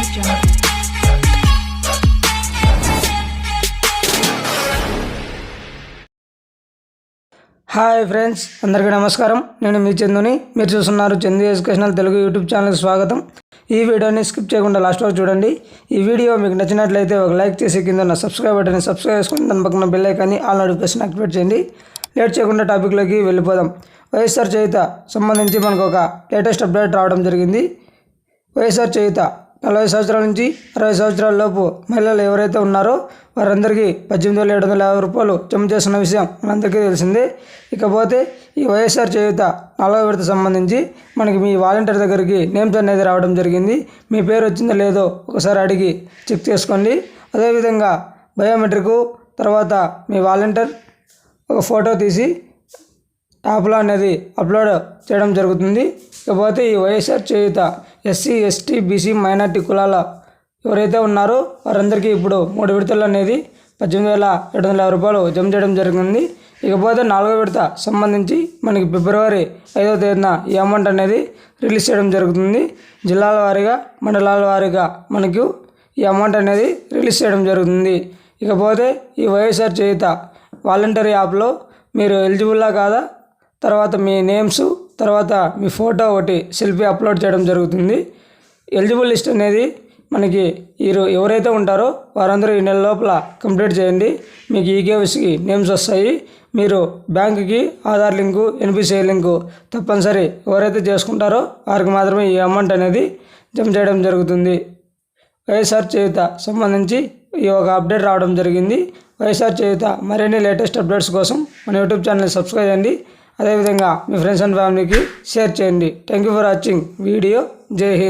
Hi friends, అందరికీ నమస్కారం. నేను మీ చందుని. మీరు చూస్తున్నారు చందు ఎడ్యుకేషనల్ తెలుగు యూట్యూబ్ ఛానల్కి స్వాగతం. ఈ వీడియోని స్కిప్ చేయకుండా లాస్ట్ వరకు చూడండి. ఈ వీడియో మీకు నచ్చినట్లయితే ఒక లైక్ చేసి కింద ఉన్న సబ్స్క్రైబ్ బటన్ని సబ్స్క్రైబ్ చేసుకుని దాని పక్కన బెల్ ఐకాన్ని ఆల్ నోటిఫికేషన్ యాక్టివేట్ చేయండి. లేట్ చేయకుండా టాపిక్లోకి వెళ్ళిపోదాం. వైఎస్ఆర్ చేయూత సంబంధించి మనకు ఒక లేటెస్ట్ అప్డేట్ రావడం జరిగింది. వైఎస్ఆర్ చేయూత 40 సంవత్సరాల నుంచి 60 సంవత్సరాల లోపు మహిళలు ఎవరైతే ఉన్నారో వారందరికీ 18,750 రూపాయలు జమ చేస్తున్న విషయం మనందరికీ తెలిసిందే. ఇకపోతే ఈ వైఎస్ఆర్ చేయూత 4వ విడత సంబంధించి మనకి మీ వాలంటీర్ దగ్గరికి నేమ్స్ అనేది రావడం జరిగింది. మీ పేరు వచ్చిందో లేదో ఒకసారి అడిగి చెక్ చేసుకోండి. అదేవిధంగా బయోమెట్రిక్ తర్వాత మీ వాలంటీర్ ఒక ఫోటో తీసి యాప్లో అనేది అప్లోడ్ చేయడం జరుగుతుంది. ఇకపోతే ఈ వైఎస్ఆర్ చేయూత ఎస్సీ, ఎస్టీ, బీసీ, మైనార్టీ కులాల ఎవరైతే ఉన్నారో వారందరికీ ఇప్పుడు 3 విడతలు అనేది 18,750 రూపాయలు జమ చేయడం జరిగింది. ఇకపోతే 4వ విడత సంబంధించి మనకి ఫిబ్రవరి 5వ తేదీన ఈ అమౌంట్ అనేది రిలీజ్ చేయడం జరుగుతుంది. జిల్లాల వారీగా, మండలాల వారీగా మనకు ఈ అమౌంట్ అనేది రిలీజ్ చేయడం జరుగుతుంది. ఇకపోతే ఈ వైఎస్ఆర్ చేయూత వాలంటరీ యాప్లో మీరు ఎలిజిబుల్లా కాదా, తర్వాత మీ నేమ్స్, తర్వాత మీ ఫోటో ఒకటి సెల్ఫీ అప్లోడ్ చేయడం జరుగుతుంది. ఎలిజిబుల్ లిస్ట్ అనేది మనకి ఎవరైతే ఉంటారో వారందరూ ఈ నెల లోపల కంప్లీట్ చేయండి. మీకు ఈకేవైసీకి నేమ్స్ వస్తాయి. మీరు బ్యాంకుకి ఆధార్ లింకు, ఎన్పిసిఐ లింకు తప్పనిసరి ఎవరైతే చేసుకుంటారో వారికి మాత్రమే ఈ అమౌంట్ అనేది జమ చేయడం జరుగుతుంది. వైఎస్ఆర్ చేయూత సంబంధించి ఈ ఒక అప్డేట్ రావడం జరిగింది. వైఎస్ఆర్ చేయూత మరిన్ని లేటెస్ట్ అప్డేట్స్ కోసం మన యూట్యూబ్ ఛానల్ని సబ్స్క్రైబ్ చేయండి. అదేవిధంగా మీ ఫ్రెండ్స్ అండ్ ఫ్యామిలీకి షేర్ చేయండి. Thank you for watching video. జై హింద్.